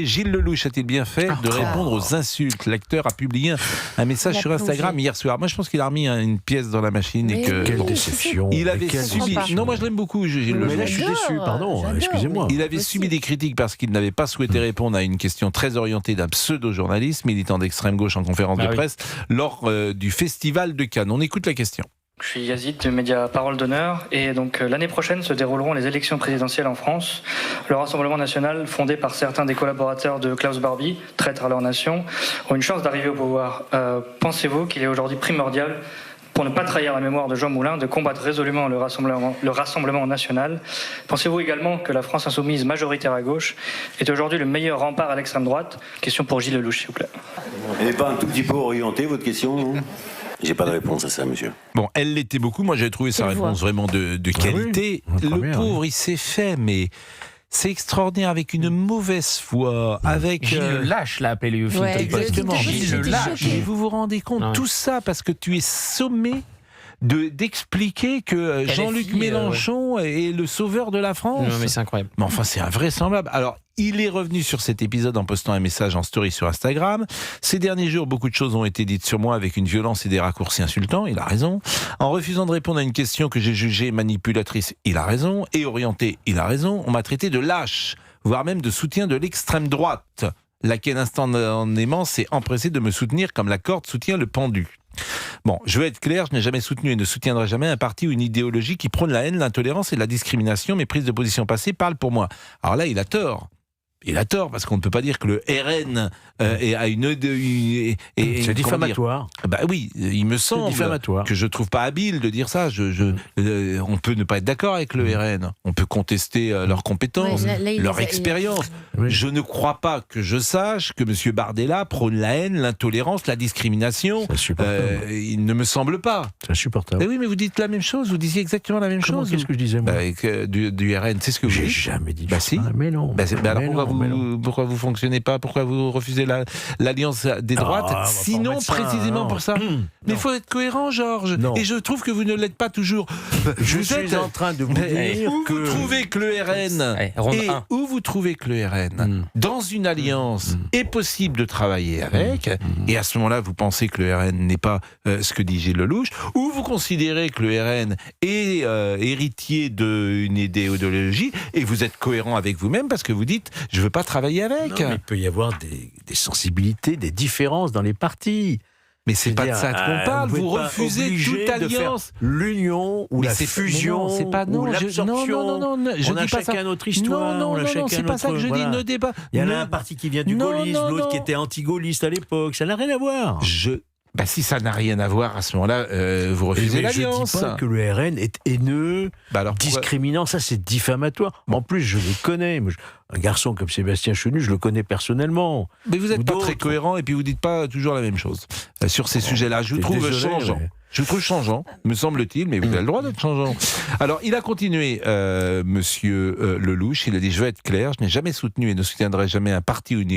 Gilles Lelouch a-t-il bien fait de répondre aux insultes? L'acteur a publié un message sur Instagram hier soir. Moi, je pense qu'il a remis une pièce dans la machine et que quelle déception. Il avait subi. Non, moi je l'aime beaucoup, Gilles Lelouch. Mais là, je suis déçu. Pardon, excusez-moi. Il avait subi des critiques parce qu'il n'avait pas souhaité répondre à une question très orientée d'un pseudo-journaliste militant d'extrême gauche en conférence de presse lors du Festival de Cannes. On écoute la question. Je suis Yazid du média Parole d'Honneur et donc l'année prochaine se dérouleront les élections présidentielles en France. Le Rassemblement National, fondé par certains des collaborateurs de Klaus Barbie, traîtres à leur nation, ont une chance d'arriver au pouvoir. Pensez-vous qu'il est aujourd'hui primordial, pour ne pas trahir la mémoire de Jean Moulin, de combattre résolument le Rassemblement National? Pensez-vous également que la France insoumise majoritaire à gauche est aujourd'hui le meilleur rempart à l'extrême droite? Question pour Gilles Lelouch, s'il vous plaît. Elle n'est pas un tout petit peu orientée, votre question, non? J'ai pas de réponse à ça, monsieur. Bon, elle l'était beaucoup. Moi, j'ai trouvé sa réponse vraiment de qualité. Le pauvre, il s'est fait, mais c'est extraordinaire, avec une mauvaise foi, avec... Gilles le lâche, l'a appelé le film. Exactement. Gilles le lâche. Et vous vous rendez compte, tout ça, parce que tu es sommé d'expliquer que Jean-Luc Mélenchon est le sauveur de la France. Non, mais c'est incroyable. Mais enfin, c'est invraisemblable. Alors, il est revenu sur cet épisode en postant un message en story sur Instagram. Ces derniers jours, beaucoup de choses ont été dites sur moi avec une violence et des raccourcis insultants. Il a raison. En refusant de répondre à une question que j'ai jugée manipulatrice, il a raison. Et orientée, il a raison. On m'a traité de lâche, voire même de soutien de l'extrême droite, laquelle instantanément s'est empressée de me soutenir comme la corde soutient le pendu. Bon, je veux être clair, je n'ai jamais soutenu et ne soutiendrai jamais un parti ou une idéologie qui prône la haine, l'intolérance et la discrimination. Mes prises de position passées parlent pour moi. Alors là, il a tort. Il a tort, parce qu'on ne peut pas dire que le RN a une... c'est diffamatoire. Bah oui, il me semble que je ne trouve pas habile de dire ça. On peut ne pas être d'accord avec le RN. On peut contester leurs compétences, leur expérience. Je ne crois pas que je sache que M. Bardella prône la haine, l'intolérance, la discrimination. Il ne me semble pas. C'est insupportable. Mais oui, mais vous dites la même chose. Vous disiez exactement la même chose. Qu'est-ce que je disais, moi du RN, c'est ce que vous dites. J'ai jamais dit ça. Si. Mais non. Alors pourquoi vous fonctionnez pas? Pourquoi vous refusez l'alliance des droites? Sinon, précisément pour ça. Mais il faut être cohérent, Georges. Et je trouve que vous ne l'êtes pas toujours. Je suis en train de vous dire que vous trouvez que le RN où vous trouvez que le RN dans une alliance est possible de travailler avec, et à ce moment-là, vous pensez que le RN n'est pas ce que dit Gilles Lelouch, ou vous considérez que le RN est héritier d'une idéologie, et vous êtes cohérent avec vous-même parce que vous dites je veux pas travailler avec. Non, mais il peut y avoir des sensibilités, des différences dans les partis. Mais c'est pas de ça qu'on parle. Vous refusez toute alliance. L'union ou la fusion ou l'absorption. Non, je on a chacun notre histoire. Non, c'est pas ça que je dis. Ne débat. Il y en a un parti qui vient du gaullisme, l'autre qui était anti-gaulliste à l'époque. Ça n'a rien à voir. Si ça n'a rien à voir, à ce moment-là, vous refusez l'alliance. Je ne dis pas que le RN est haineux, discriminant, ça c'est diffamatoire. En plus, je le connais. Un garçon comme Sébastien Chenu, je le connais personnellement. Mais vous n'êtes pas très cohérent et puis vous ne dites pas toujours la même chose. Sur ces sujets-là, je vous trouve changeant. Je trouve changeant, me semble-t-il, mais vous avez le droit d'être changeant. Alors, il a continué, monsieur Lelouch, il a dit « Je veux être clair, je n'ai jamais soutenu et ne soutiendrai jamais un parti ou une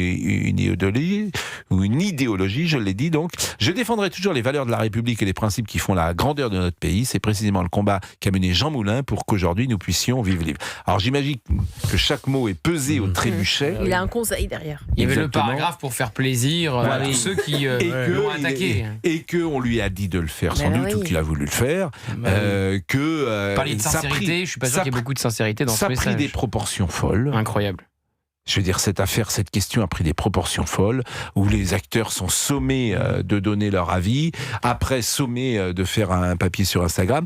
idéologie, je l'ai dit donc. Je défendrai toujours les valeurs de la République et les principes qui font la grandeur de notre pays. C'est précisément le combat qu'a mené Jean Moulin pour qu'aujourd'hui nous puissions vivre libre. » Alors, j'imagine que chaque mot est pesé au trébuchet. Il a un conseil derrière. Il y avait le paragraphe pour faire plaisir à tous ceux qui l'ont attaqué. Et qu'on lui a dit de le faire sans doute, ou qu'il a voulu le faire, parler de sincérité, je suis pas sûr qu'il y ait beaucoup de sincérité dans ce message. Ça a pris des proportions folles. Incroyable. Je veux dire, cette question a pris des proportions folles, où les acteurs sont sommés de donner leur avis, après sommés de faire un papier sur Instagram.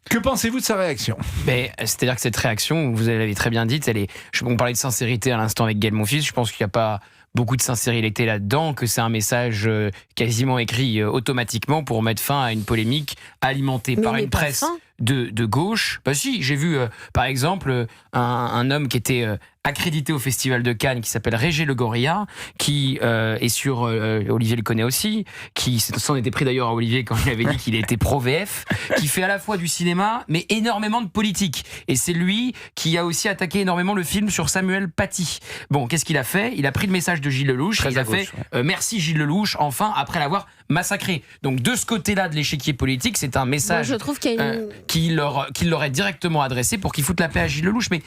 Que pensez-vous de sa réaction ? C'est-à-dire que cette réaction, vous l'avez très bien dite, on parlait de sincérité à l'instant avec Gaël Monfils, je pense qu'il n'y a pas beaucoup de sincérité là-dedans, que c'est un message quasiment écrit automatiquement pour mettre fin à une polémique alimentée par une presse de gauche. Si, j'ai vu par exemple un homme qui était accrédité au Festival de Cannes, qui s'appelle Régé Le Gorilla, qui est sur Olivier le connaît aussi, qui s'en était pris d'ailleurs à Olivier quand il avait dit qu'il était pro-VF, qui fait à la fois du cinéma mais énormément de politique, et c'est lui qui a aussi attaqué énormément le film sur Samuel Paty. Bon, qu'est-ce qu'il a fait ? Il a pris le message de Gilles Lelouch, il a fait merci Gilles Lelouch, enfin, après l'avoir massacré. Donc de ce côté-là de l'échiquier politique, c'est un message qu'il leur est directement adressé pour qu'ils foutent la paix à Gilles Lelouch. Mais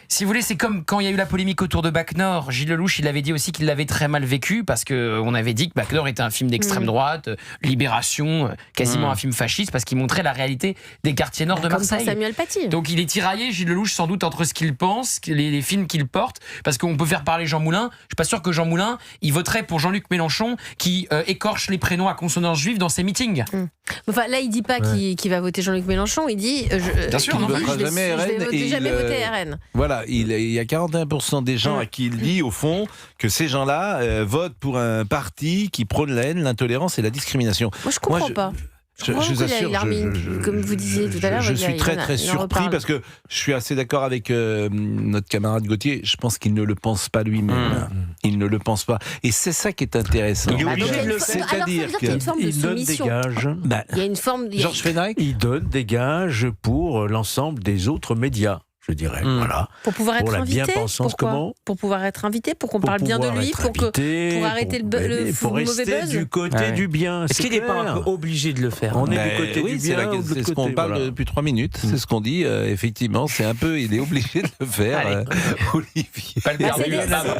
Si vous voulez, c'est comme quand il y a eu la polémique autour de Bac Nord. Gilles Lelouch, il avait dit aussi qu'il l'avait très mal vécu parce qu'on avait dit que Bac Nord était un film d'extrême droite, Libération, quasiment un film fasciste, parce qu'il montrait la réalité des quartiers nord de Marseille. Samuel Paty. Donc il est tiraillé, Gilles Lelouch, sans doute entre ce qu'il pense, les films qu'il porte, parce qu'on peut faire parler Jean Moulin. Je suis pas sûr que Jean Moulin, il voterait pour Jean-Luc Mélenchon qui écorche les prénoms à consonance juive dans ses meetings. Enfin, là, il dit pas qu'il va voter Jean-Luc Mélenchon, il dit Bien sûr, il ne votera jamais RN. Je vais jamais voter RN. Voilà, il y a 41% des gens à qui il dit, au fond, que ces gens-là votent pour un parti qui prône la haine, l'intolérance et la discrimination. Moi, je comprends pas. Je vous assure, comme vous disiez tout à l'heure, je suis très surpris parce que je suis assez d'accord avec notre camarade Gauthier. Je pense qu'il ne le pense pas lui-même. Il ne le pense pas. Et c'est ça qui est intéressant. Il est obligé de le faire. C'est-à-dire qu'il y a une forme de il donne des soumission. gages. Il y a une forme. Georges Fenech, Il donne des gages pour l'ensemble des autres médias, je dirais. Voilà. Pour pouvoir être Pour la invité. bien-pensance, Pourquoi comment ? Pour pouvoir être invité, pour qu'on parle bien de lui, pour arrêter le pour mauvais rester buzz. du côté du bien. Est-ce qu'il n'est pas un peu obligé de le faire? On est du côté oui, du c'est bien. ou de c'est l'autre ce qu'on côté, parle voilà. depuis 3 minutes. C'est ce qu'on dit. Effectivement, c'est un peu. Il est obligé de le faire, Olivier. Pas le Bah, perdu,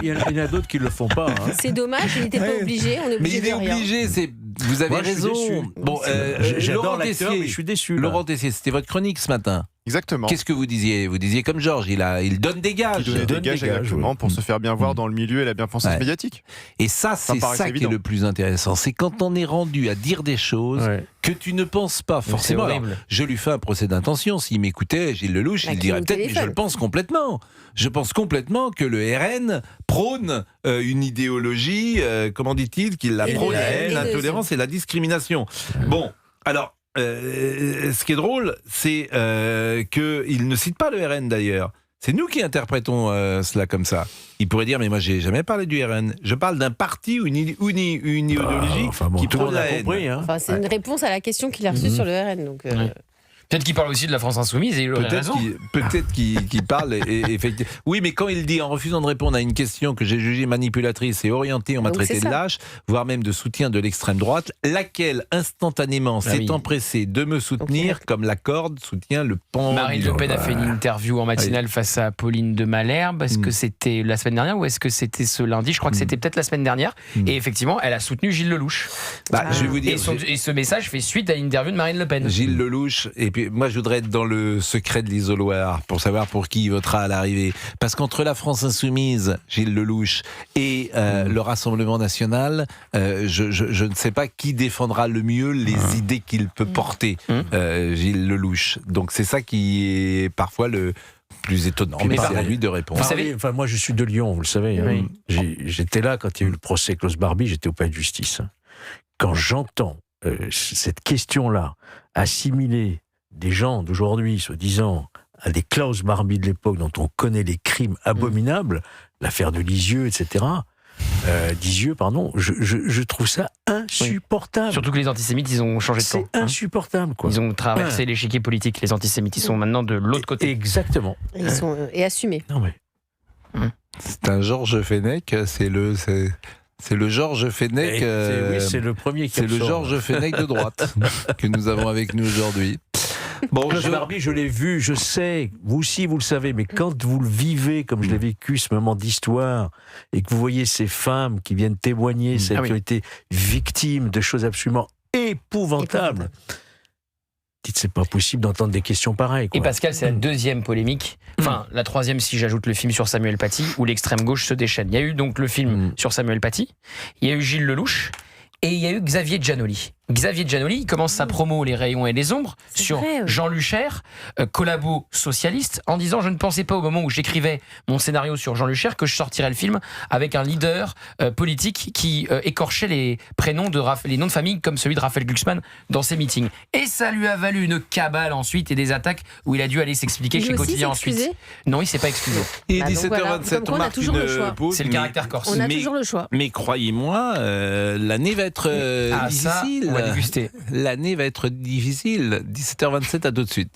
Il y en a d'autres qui ne le font pas. Hein. C'est dommage, il n'était pas obligé. On est Mais obligé il est de rien. obligé. Vous avez Moi, je suis raison. déçu. Bon, J'adore Laurent l'acteur, Tessier. mais je suis déçu. là. Laurent Tessier, c'était votre chronique ce matin. Exactement. Qu'est-ce que vous disiez ? Vous disiez comme Georges, il donne des gages. Qui donnait des gages, exactement, pour se faire bien voir dans le milieu et la bien-pensance médiatique. Et ça, c'est paraissait ça qui est évident. le plus intéressant. C'est quand on est rendu à dire des choses que tu ne penses pas forcément. Alors, je lui fais un procès d'intention. S'il m'écoutait, Gilles Lelouch, il dirait peut-être, mais je le pense complètement. Je pense complètement que le RN prône une idéologie, comment dit-il, qu'il la prône la haine, l'intolérance et la discrimination. Bon, alors, ce qui est drôle, c'est qu'il ne cite pas le RN d'ailleurs. C'est nous qui interprétons cela comme ça. Il pourrait dire, mais moi j'ai jamais parlé du RN. Je parle d'un parti ou une idéologie qui tout le prône monde la a haine. compris. Hein. Enfin, c'est une réponse à la question qu'il a reçue sur le RN. Donc, Peut-être qu'il parle aussi de la France insoumise et il aurait raison. Peut-être qu'il parle effectivement. Oui, mais quand il dit en refusant de répondre à une question que j'ai jugée manipulatrice et orientée, on m'a traité de lâche, voire même de soutien de l'extrême droite, laquelle instantanément s'est empressée de me soutenir comme la corde soutient le pan. Marine Le Pen a fait une interview en matinale face à Pauline de Malherbe. Est-ce que c'était la semaine dernière ou est-ce que c'était ce lundi ? Je crois que c'était peut-être la semaine dernière. Et effectivement, elle a soutenu Gilles Lelouch. Je vais vous dire. Et ce message fait suite à l'interview de Marine Le Pen. Gilles Lelouch, et puis moi je voudrais être dans le secret de l'isoloir pour savoir pour qui il votera à l'arrivée. Parce qu'entre la France insoumise, Gilles Lelouch, et le Rassemblement national, je ne sais pas qui défendra le mieux les idées qu'il peut porter, Gilles Lelouch. Donc c'est ça qui est parfois le plus étonnant, mais c'est à lui de répondre. Vous savez, moi je suis de Lyon, vous le savez. Hein. J'étais là quand il y a eu le procès Klaus Barbie, j'étais au palais de justice. Quand j'entends cette question-là assimiler des gens d'aujourd'hui, soi-disant, à des Klaus Barbie de l'époque dont on connaît les crimes abominables, l'affaire de Lisieux, etc., je trouve ça insupportable. Surtout que les antisémites, ils ont changé de camp. C'est insupportable, quoi. Ils ont traversé l'échiquier politique, les antisémites. Ils sont maintenant de l'autre côté. Exactement. Et assumés. Non, mais... C'est un Georges Fenech, c'est le Georges Fenech. c'est le premier qui C'est le Georges Fenech de droite que nous avons avec nous aujourd'hui. Bon, Klaus Barbie, je l'ai vu, je sais, vous aussi vous le savez, mais quand vous le vivez, comme je l'ai vécu, ce moment d'histoire, et que vous voyez ces femmes qui viennent témoigner, celles qui ont été victimes de choses absolument épouvantables, dites, c'est pas possible d'entendre des questions pareilles. Quoi. Et Pascal, c'est la deuxième polémique, enfin la troisième si j'ajoute le film sur Samuel Paty, où l'extrême gauche se déchaîne. Il y a eu donc le film sur Samuel Paty, il y a eu Gilles Lelouch, et il y a eu Xavier Giannoli. Xavier Giannoli, il commence sa promo Les Rayons et les Ombres sur Jean Lucher, collabo socialiste, en disant « Je ne pensais pas au moment où j'écrivais mon scénario sur Jean Lucher que je sortirais le film avec un leader politique qui écorchait les prénoms les noms de famille comme celui de Raphaël Glucksmann dans ses meetings. » Et ça lui a valu une cabale ensuite et des attaques où il a dû aller s'expliquer chez Quotidien ensuite. Non, il s'est pas excusé. Et 17h27, on marque une pause. C'est le caractère corse. On a toujours le choix. Mais croyez-moi, l'année va être difficile. Ça, on va déguster. L'année va être difficile. 17h27, à tout de suite.